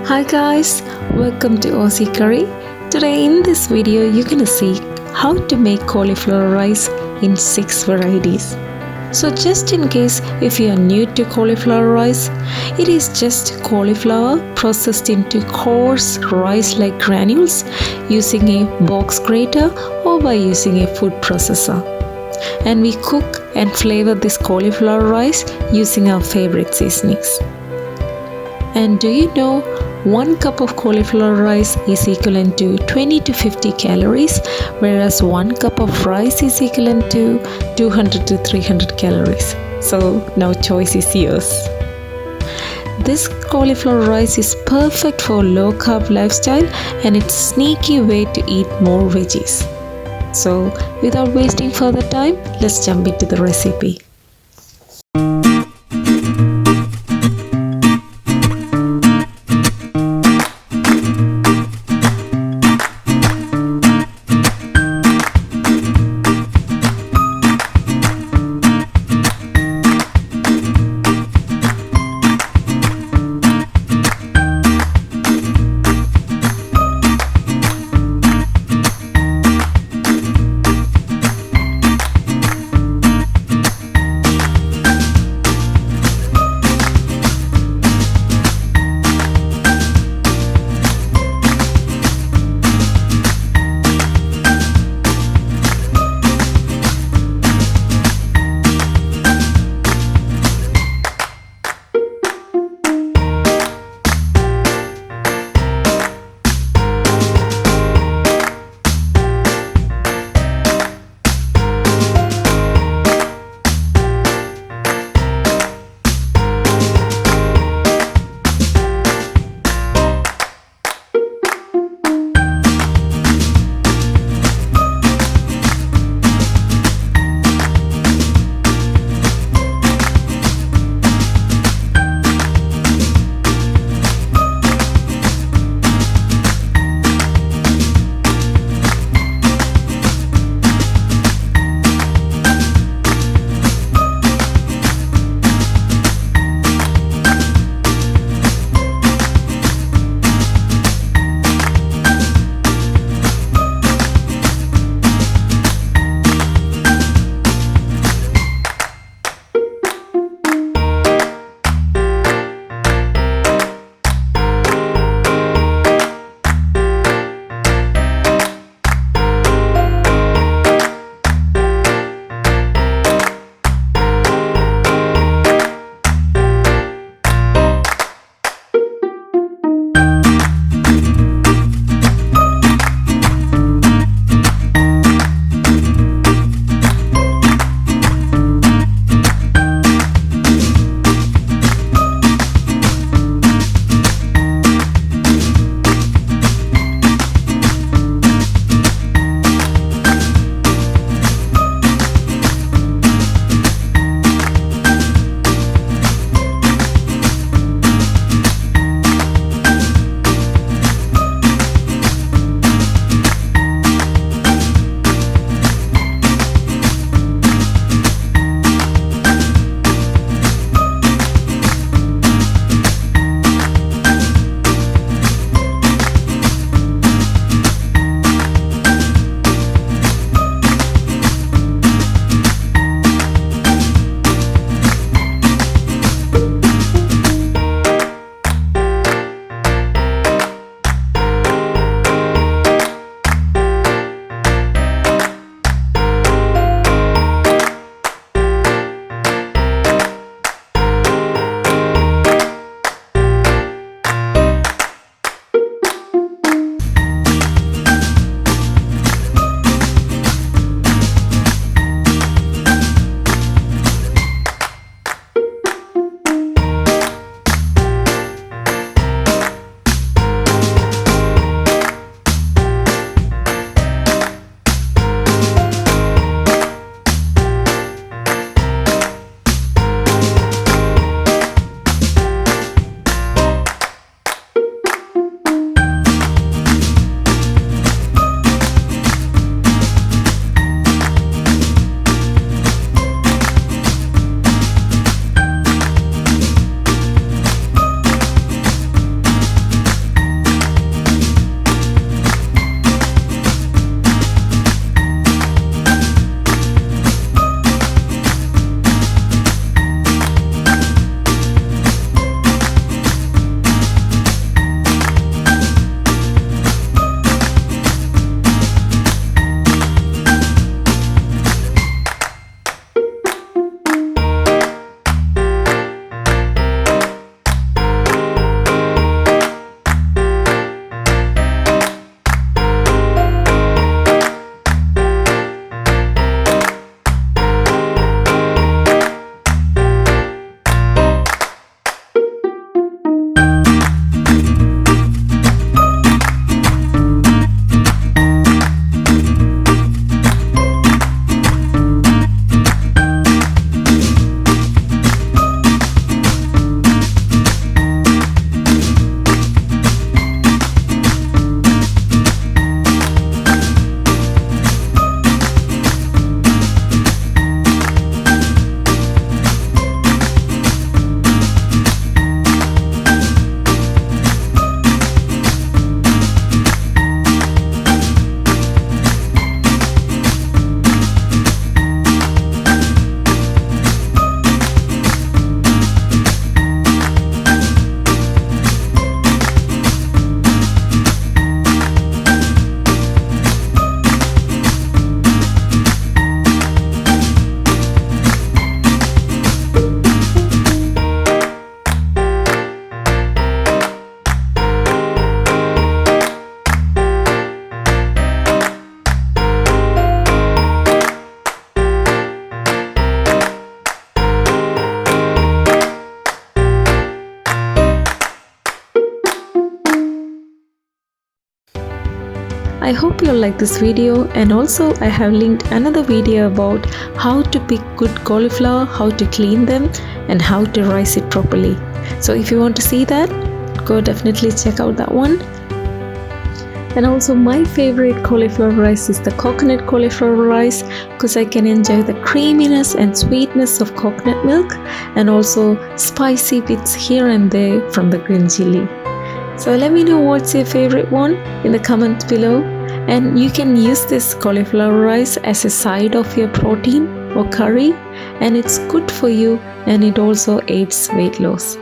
Hi guys, welcome to Aussie Curry. Today in this video you're gonna see how to make cauliflower rice in 6 varieties. So just in case if you are new to cauliflower rice, it is just cauliflower processed into coarse rice-like granules using a box grater or by using a food processor. And we cook and flavor this cauliflower rice using our favorite seasonings. And do you know 1 cup of cauliflower rice is equivalent to 20 to 50 calories, whereas 1 cup of rice is equivalent to 200 to 300 calories. So now choice is yours. This cauliflower rice is perfect for low carb lifestyle and it's a sneaky way to eat more veggies. So without wasting further time, let's jump into the recipe. I hope you like this video, and also I have linked another video about how to pick good cauliflower, how to clean them, and how to rice it properly. So if you want to see that, go definitely check out that one. And also my favorite cauliflower rice is the coconut cauliflower rice, because I can enjoy the creaminess and sweetness of coconut milk, and also spicy bits here and there from the green chili. So let me know what's your favorite one in the comments below, and you can use this cauliflower rice as a side of your protein or curry, and it's good for you, and it also aids weight loss.